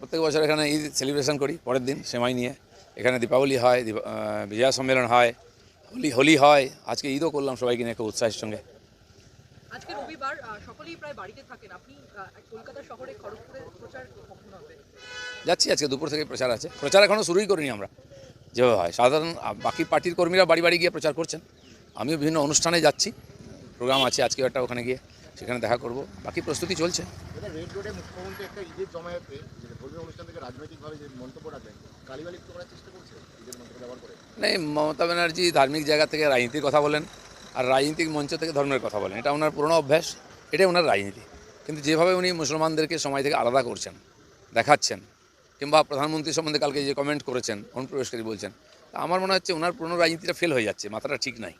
প্রত্যেক বছর এখানে ঈদ সেলিব্রেশন করি পরের দিন সেমাই নিয়ে। এখানে দীপাবলি হয়, বিজয়া সম্মেলন হয়, হোলি হয়, আজকে ঈদও করলাম সবাইকে নিয়ে খুব উৎসাহের সঙ্গে। আজকে রবিবার, সকলেই প্রায় বাড়িতে থাকেন। আপনি কলকাতা শহরে খড়গপুরে প্রচার কখন হবে? যাচ্ছি, আজকে দুপুর থেকে প্রচার আছে। প্রচার এখনও শুরুই করিনি আমরা, যেভাবে হয় সাধারণ বাকি পার্টির কর্মীরা বাড়ি বাড়ি গিয়ে প্রচার করছেন। আমিও বিভিন্ন অনুষ্ঠানে যাচ্ছি, প্রোগ্রাম আছে আজকে একটা, ওখানে গিয়ে সেখানে দেখা করব। বাকি প্রস্তুতি চলছে। রেড রোডে মুখ্যমন্ত্রী একটা ঈদের জমায়েতে ধর্মীয় অনুষ্ঠান থেকে রাজনৈতিকভাবে যে মন্তব্য রাখেন, কালিবালিপ্ত করার চেষ্টা করছে ঈদের মন্ত্র ব্যবহার করে। মানে মমতা ব্যানার্জি ধার্মিক জায়গা থেকে রাজনীতির কথা বলেন, আর রাজনীতিক মঞ্চ থেকে ধর্মের কথা বলেন। এটা ওনার পুরনো অভ্যাস, এটাই ওনার রাজনীতি। কিন্তু যেভাবে উনি মুসলমানদেরকে সময় থেকে আলাদা করছেন, দেখাচ্ছেন, কিংবা প্রধানমন্ত্রী সম্বন্ধে কালকে যে কমেন্ট করেছেন, অনুপ্রবেশকারী বলছেন, তা আমার মনে হচ্ছে ওনার পুরনো রাজনীতিটা ফেল হয়ে যাচ্ছে, মাথাটা ঠিক নাই।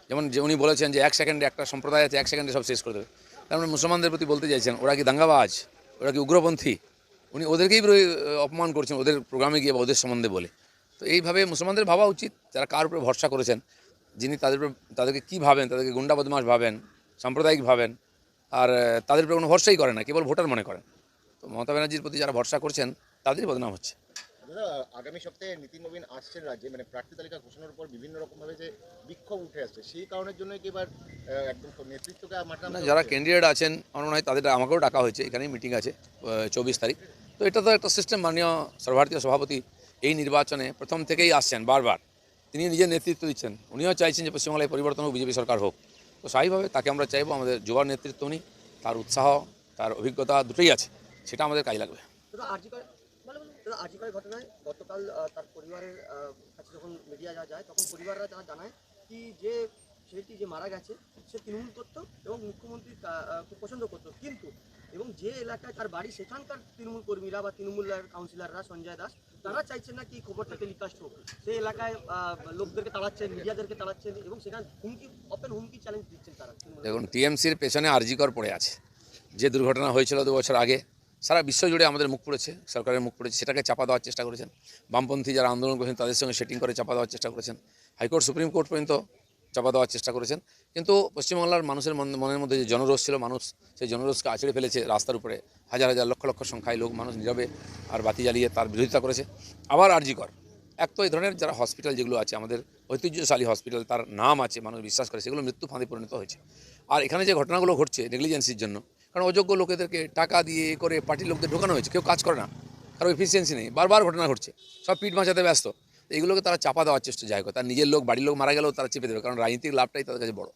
যেমন যে উনি বলেছেন যে 1 সেকেন্ডে একটা সম্প্রদায় আছে, 1 সেকেন্ডে সব শেষ করে দেবে। তার মানে মুসলমানদের প্রতি বলতে চাইছেন ওরা কি দাঙ্গাবাজ, ওরা কি উগ্রপন্থী? উনি ওদেরকেই অপমান করছেন ওদের প্রোগ্রামে গিয়ে বা ওদের সম্বন্ধে বলে। তো এইভাবে মুসলমানদের ভাবা উচিত, যারা কার উপরে ভরসা করেছেন, যিনি তাদেরকে কী ভাবেন, তাদেরকে গুন্ডা বদমাশ ভাবেন, সাম্প্রদায়িক ভাবেন, আর তাদের উপরে কোনো ভরসাই করে না, কেবল ভোটার মনে করেন। তো মমতা ব্যানার্জির প্রতি যারা ভরসা করছেন তাদেরই বদনাম হচ্ছে। দাদা, আগামী সপ্তাহে নীতিন নবীন আসছেন রাজ্যে, মানে প্রার্থী তালিকা ঘোষণার পর বিভিন্ন রকমভাবে যে বিক্ষোভ উঠে আসছে, সেই কারণের জন্য কি এবার একদম নেতৃত্বকে মাঠে না, নামতে যারা হচ্ছে? ক্যান্ডিডেট আছেন আমার মনে হয় তাদের আমাকেও ডাকা হয়েছে, এখানেই মিটিং আছে 24 তারিখ। তো এটা তো একটা সিস্টেম। মাননীয় সর্বভারতীয় সভাপতি এই নির্বাচনে প্রথম থেকেই আসছেন বারবার, তিনি নিজের নেতৃত্ব দিচ্ছেন। উনিও চাইছেন যে পশ্চিমবাংলায় পরিবর্তন হোক, বিজেপি সরকার হোক। তো স্বাভাবিকভাবে তাকে আমরা চাইবো। আমাদের যুবার নেতৃত্ব উনি, তার উৎসাহ, তার অভিজ্ঞতা দুটোই আছে, সেটা আমাদের কাজে লাগবে। আজিকার ঘটনায় গতকাল তার পরিবারের কাছে যখন মিডিয়া যায় তখন পরিবাররা তারা জানায় কি যে ছেলেটি যে মারা গেছে সে তৃণমূল করত এবং মুখ্যমন্ত্রী খুব পছন্দ করত, কিন্তু এবং যে এলাকায় তার বাড়ি সেখানকার তৃণমূল কর্মীরা বা তৃণমূলের কাউন্সিলররা সঞ্জয় দাস তারা চাইছেন না কি খবরটা টেলিকাস্ট হোক। সেই এলাকায় লোকদেরকে তাড়াচ্ছেন, মিডিয়াদেরকে তাড়াচ্ছেন এবং সেখানে হুমকি চ্যালেঞ্জ দিচ্ছেন তারা। দেখুন, টিএমসির পেছনে আরজিকর পড়ে আছে। যে দুর্ঘটনা হয়েছিল 2 বছর আগে, সারা বিশ্ব জুড়ে আমাদের মুখ পড়েছে, সরকারের মুখ পড়েছে, সেটাকে চাপা দেওয়ার চেষ্টা করেছেন। বামপন্থী যারা আন্দোলন করেছেন তাদের সঙ্গে সেটিং করে চাপা দেওয়ার চেষ্টা করেছেন। হাইকোর্ট, সুপ্রিম কোর্ট পর্যন্ত চাপা দেওয়ার চেষ্টা করেছেন। কিন্তু পশ্চিমবাংলার মানুষের মনের মধ্যে যে জনরোষ ছিল, মানুষ সেই জনরোষকে আছড়ে ফেলেছে রাস্তার উপরে। হাজার হাজার লক্ষ লক্ষ সংখ্যায় মানুষ নীরবে আর বাতি জ্বালিয়ে তার বিরোধিতা করেছে। আবার আরজিকর, এক তো এই ধরনের যারা হসপিটাল যেগুলো আছে, আমাদের ঐতিহ্যশালী হসপিটাল, তার নাম আছে, মানুষ বিশ্বাস করে, সেগুলো মৃত্যু ফাঁদে পরিণত হয়েছে। আর এখানে যে ঘটনাগুলো ঘটছে নেগলিজেন্সির জন্য, কারণ অযোগ্য লোকেদেরকে টাকা দিয়ে করে পার্টির লোকদের ঢোকানো হয়েছে, কেউ কাজ করে না, কারো এফিসিয়েন্সি নেই, বারবার ঘটনা ঘটছে, সব পিঠ বাঁচাতে ব্যস্ত। এইগুলোকে তারা চাপা দেওয়ার চেষ্টা যায়, তার নিজের লোক, বাড়ির লোক মারা গেলেও তারা চেপে দেবে, কারণ রাজনীতিক লাভটাই তাদের কাছে বড়।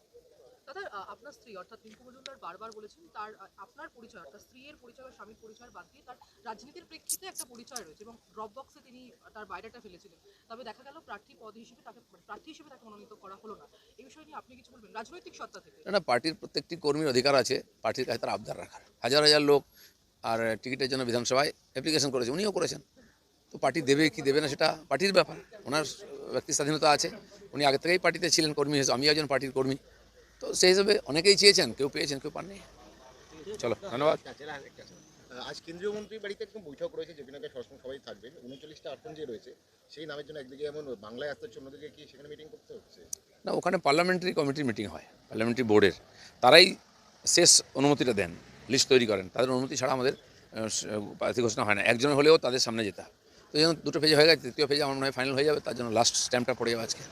দাদা, আপনার স্ত্রী অর্থাৎ রিঙ্কু মজুমদার বারবার বলেছেন তার আপনার পরিচয় অর্থাৎ স্ত্রীর পরিচয় বা স্বামীর পরিচয় বাদ দিয়ে তার রাজনীতির প্রেক্ষিতে একটা পরিচয় রয়েছে এবং ড্রপ বক্সে তিনি তার বায়োডাটা ফেলেছিলেন। তবে দেখা গেল প্রার্থী হিসেবে তাকে মনোনীত করা হলো না। এই বিষয়ে নিয়ে আপনি কিছু বলবেন রাজনৈতিক সত্তা থেকে? না, পার্টির প্রত্যেকটি কর্মীর অধিকার আছে পার্টির কাছে তার আবদার রাখার। হাজার হাজার লোক আর টিকিটের জন্য বিধানসভায় অ্যাপ্লিকেশন করেছে, উনিও করেছেন। তো পার্টি দেবে কি দেবে না সেটা পার্টির ব্যাপার, ওনার ব্যক্তি স্বাধীনতা আছে। উনি আগে থেকেই পার্টিতে ছিলেন কর্মী হিসেবে, আমি একজন পার্টির কর্মী। তো সেই হিসেবে অনেকেই চেয়েছেন, কেউ পেয়েছেন, কেউ পাননি। চলো, ধন্যবাদ। আজ কেন্দ্রীয় মন্ত্রীর বাড়িতে একদম বৈঠক রয়েছে, যেখানে সরকার সবাই থাকবেন। 39টা আসন যে রয়েছে সেই নামের জন্য একদিকে এমন বাংলায় আসতে হচ্ছে, অন্যদিকে কি সেখানে মিটিং করতে হচ্ছে? না, ওখানে পার্লামেন্টারি কমিটির মিটিং হয়, পার্লামেন্টারি বোর্ডের। তারাই শেষ অনুমতিটা দেন, লিস্ট তৈরি করেন। তাদের অনুমতি ছাড়া আমাদের প্রার্থী ঘোষণা হয় না। একজনের হলেও তাদের সামনে যেতে হয়। তো যেন দুটো ফেজে হয়ে গেছে, তৃতীয় ফেজে আমার মনে হয় ফাইনাল হয়ে যাবে, তার জন্য লাস্ট স্ট্যাম্পটা পড়ে যাবে আজকে।